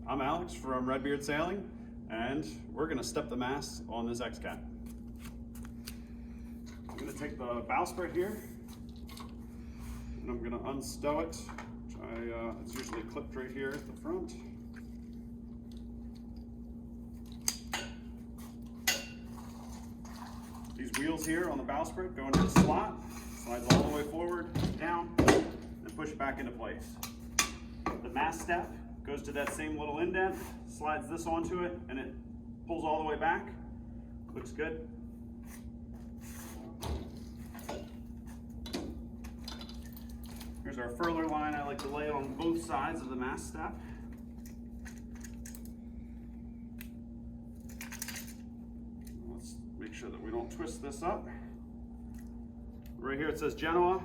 I'm Alex from Redbeard Sailing, and we're going to step the mast on this XCAT. I'm going to take the bowsprit here, and I'm going to unstow it. It's usually clipped right here at the front. These wheels here on the bowsprit go into the slot, slides all the way forward, down, and push back into place. The mast step goes to that same little indent, slides this onto it, and it pulls all the way back. Looks good. Here's our furler line. I like to lay it on both sides of the mast step. Let's make sure that we don't twist this up. Right here it says Genoa.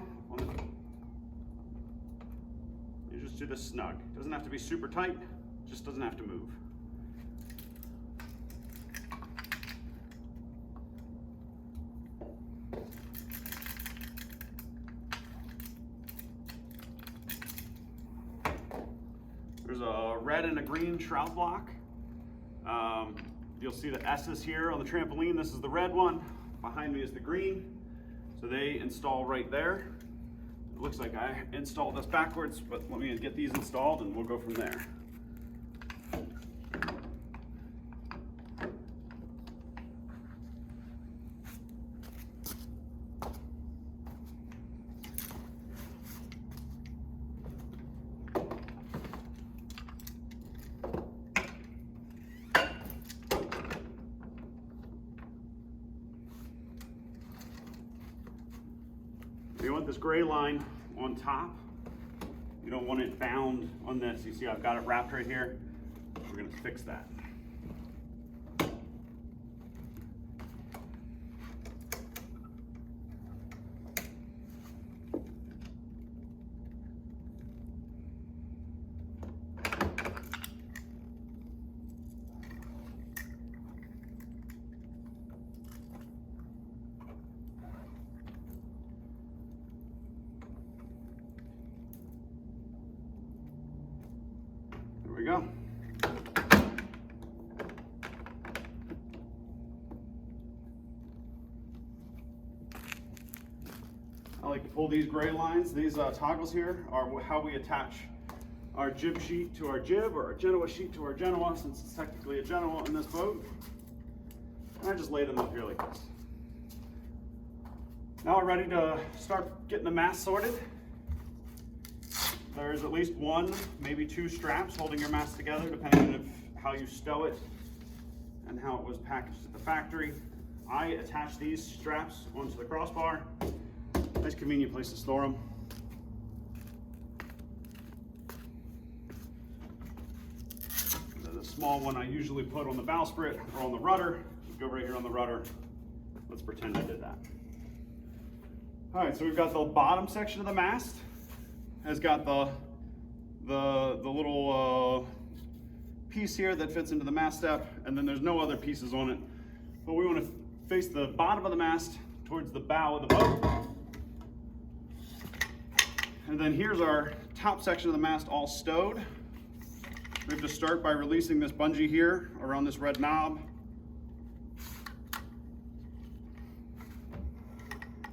You just do this snug. It doesn't have to be super tight, just doesn't have to move. There's a red and a green shroud block. You'll see the S's here on the trampoline. This is the red one. Behind me is the green. So they install right there. It looks like I installed this backwards, but let me get these installed and we'll go from there. You want this gray line on top. You don't want it bound on this. You see I've got it wrapped right here. We're going to fix that. There we go. I like to pull these gray lines. These toggles here are how we attach our jib sheet to our jib, or our Genoa sheet to our Genoa, since it's technically a Genoa in this boat. And I just lay them up here like this. Now we're ready to start getting the mast sorted. There's at least one, maybe two straps holding your mast together, depending on how you stow it and how it was packaged at the factory. I attach these straps onto the crossbar. Nice convenient place to store them. The small one I usually put on the bowsprit or on the rudder. Go right here on the rudder. Let's pretend I did that. All right, so we've got the bottom section of the mast. Has got the little piece here that fits into the mast step, and then there's no other pieces on it. But we want to face the bottom of the mast towards the bow of the boat. And then here's our top section of the mast all stowed. We have to start by releasing this bungee here around this red knob.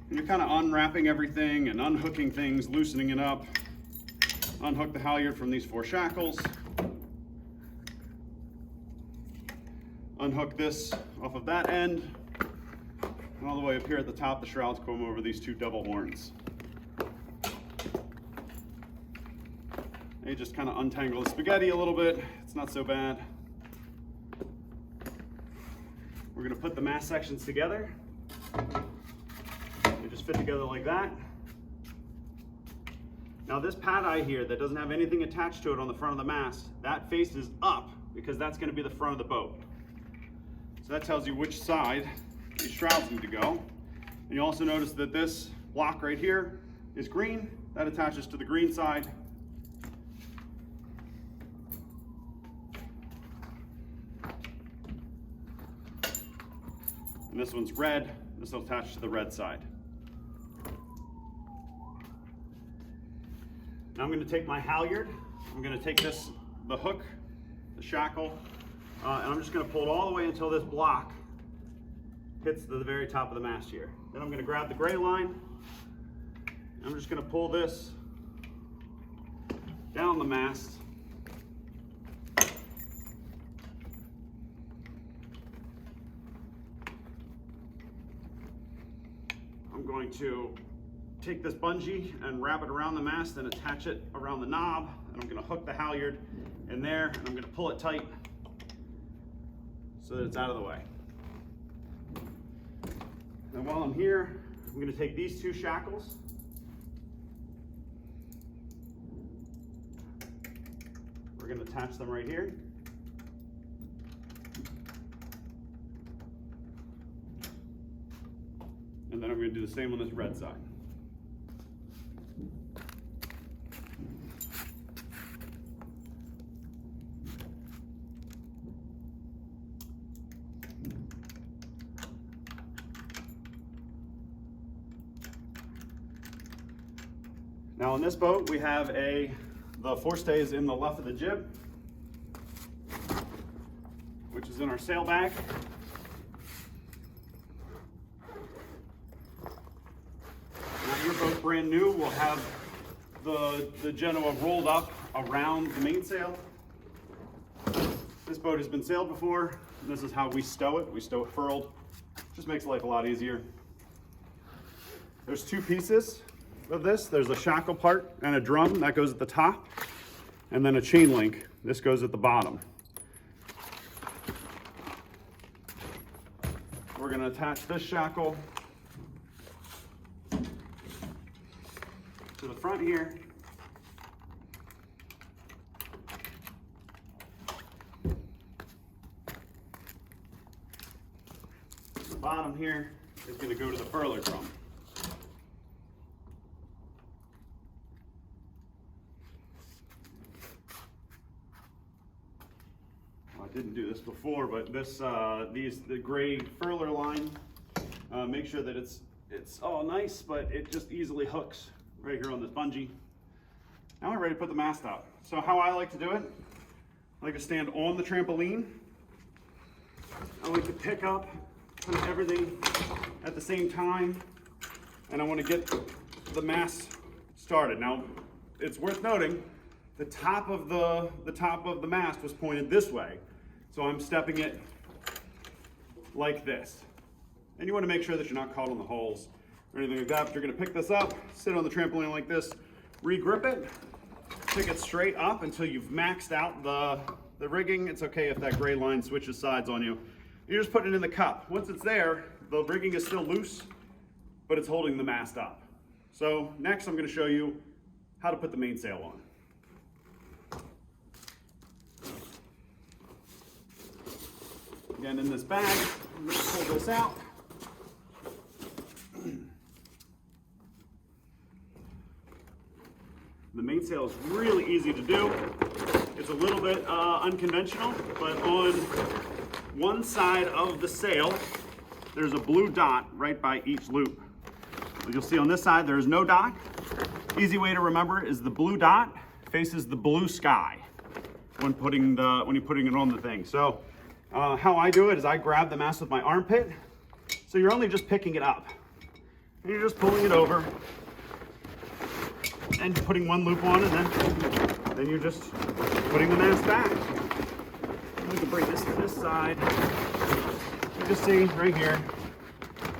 And you're kind of unwrapping everything and unhooking things, loosening it up. Unhook the halyard from these 4 shackles. Unhook this off of that end. And all the way up here at the top, the shrouds come over these 2 double horns. And you just kind of untangle the spaghetti a little bit. It's not so bad. We're going to put the mast sections together. They just fit together like that. Now this pad eye here that doesn't have anything attached to it on the front of the mast, that faces up because that's going to be the front of the boat. So that tells you which side these shrouds need to go. And you also notice that this block right here is green. That attaches to the green side. And this one's red. This will attach to the red side. Now I'm going to take my halyard. I'm going to take the hook the shackle, and I'm just going to pull it all the way until this block hits the very top of the mast here. Then I'm going to grab the gray line. I'm just going to pull this down the mast. I'm going to take this bungee and wrap it around the mast and attach it around the knob, and I'm going to hook the halyard in there, and I'm going to pull it tight so that it's out of the way. And while I'm here, I'm going to take these two shackles, we're going to attach them right here. And then I'm going to do the same on this red side. Now on this boat, we have the forestay is in the left of the jib, which is in our sail bag. Now your boat brand new will have the Genoa rolled up around the mainsail. This boat has been sailed before, and this is how we stow it. We stow it furled. Just makes life a lot easier. There's two pieces of this. There's a shackle part and a drum that goes at the top, and then a chain link. This goes at the bottom. We're going to attach this shackle to the front here. The bottom here is going to go to the furler drum. Didn't do this before, but this the gray furler line, make sure that it's all nice, but it just easily hooks right here on this bungee. Now we're ready to put the mast up. So how I like to do it, I like to stand on the trampoline. I like to pick up kind of everything at the same time, and I want to get the mast started. Now it's worth noting the top of the mast was pointed this way. So I'm stepping it like this. And you want to make sure that you're not caught on the holes or anything like that. But you're going to pick this up, sit on the trampoline like this, re-grip it, pick it straight up until you've maxed out the rigging. It's okay if that gray line switches sides on you. You just put it in the cup. Once it's there, the rigging is still loose, but it's holding the mast up. So next I'm going to show you how to put the mainsail on. Again, in this bag, I'm going to pull this out. The mainsail is really easy to do. It's a little bit unconventional, but on one side of the sail, there's a blue dot right by each loop. You'll see on this side, there's no dot. Easy way to remember is the blue dot faces the blue sky when you're putting it on the thing. So how I do it is I grab the mast with my armpit. So you're only just picking it up. And you're just pulling it over and putting one loop on, and then you're just putting the mast back. We can bring this to this side. You just see right here,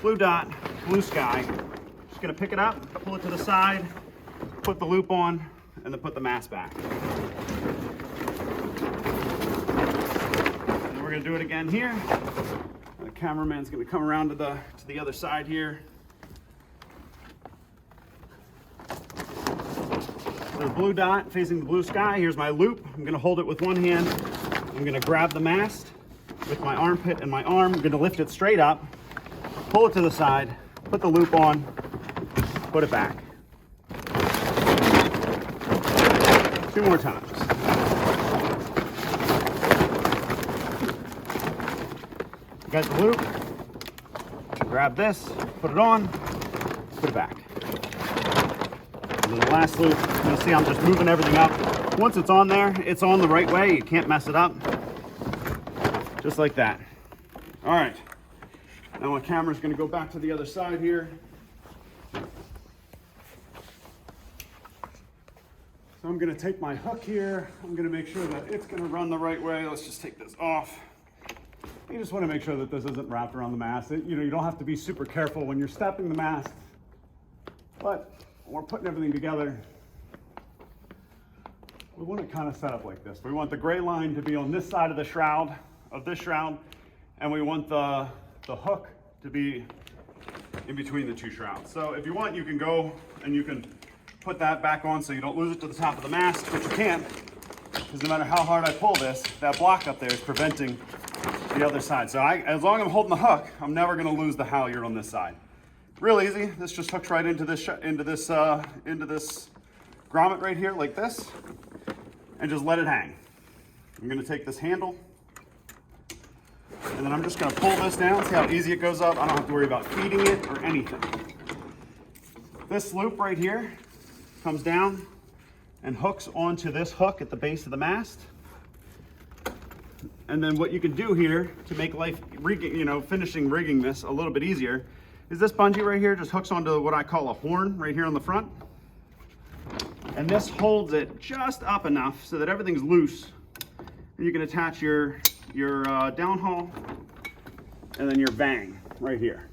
blue dot, blue sky. Just gonna pick it up, pull it to the side, put the loop on, and then put the mast back. We're going to do it again here. The cameraman's going to come around to the other side here. There's a blue dot facing the blue sky. Here's my loop. I'm going to hold it with one hand. I'm going to grab the mast with my armpit and my arm. I'm going to lift it straight up, pull it to the side, put the loop on, put it back. 2 more times. Got the loop, grab this, put it on, put it back. And then the last loop, you'll see I'm just moving everything up Once it's on there, it's on the right way. You can't mess it up. Just like that. All right. Now my camera's gonna go back to the other side here. So I'm gonna take my hook here. I'm gonna make sure that it's gonna run the right way. Let's just take this off. You just wanna make sure that this isn't wrapped around the mast. You don't have to be super careful when you're stepping the mast, but when we're putting everything together, we want it kind of set up like this. We want the gray line to be on this side of the shroud, and we want the hook to be in between the two shrouds. So if you want, you can go and you can put that back on so you don't lose it to the top of the mast, but you can't, because no matter how hard I pull this, that block up there is preventing the other side. So as long as I'm holding the hook, I'm never gonna lose the halyard on this side. Real easy. This just hooks right into this grommet right here, like this, and just let it hang. I'm gonna take this handle, and then I'm just gonna pull this down. See how easy it goes up? I don't have to worry about feeding it or anything. This loop right here comes down and hooks onto this hook at the base of the mast. And then what you can do here to make life rigging, finishing rigging this a little bit easier, is this bungee right here just hooks onto what I call a horn right here on the front. And this holds it just up enough so that everything's loose. And you can attach your downhaul and then your vang right here.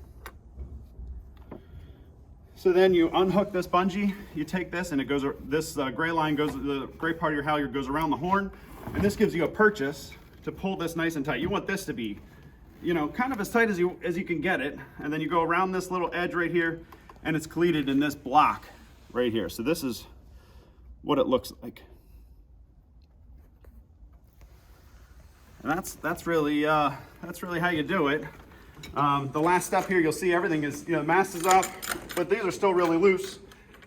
So then you unhook this bungee, you take this, and it goes. This gray line goes. The gray part of your halyard goes around the horn, and this gives you a purchase to pull this nice and tight. You want this to be, kind of as tight as you can get it, and then you go around this little edge right here, and it's cleated in this block right here. So this is what it looks like, and that's really how you do it. The last step here, you'll see everything is, the mast is up, but these are still really loose.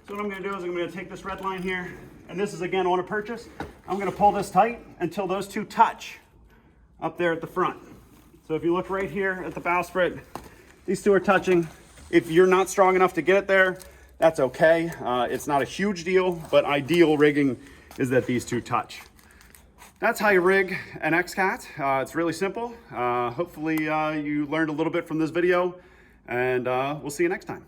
So what I'm gonna do is I'm gonna take this red line here, and this is again on a purchase. I'm gonna pull this tight until those two touch up there at the front. So if you look right here at the bowsprit, these two are touching. If you're not strong enough to get it there, that's okay. It's not a huge deal, but ideal rigging is that these two touch. That's how you rig an XCAT. It's really simple. Hopefully you learned a little bit from this video, and we'll see you next time.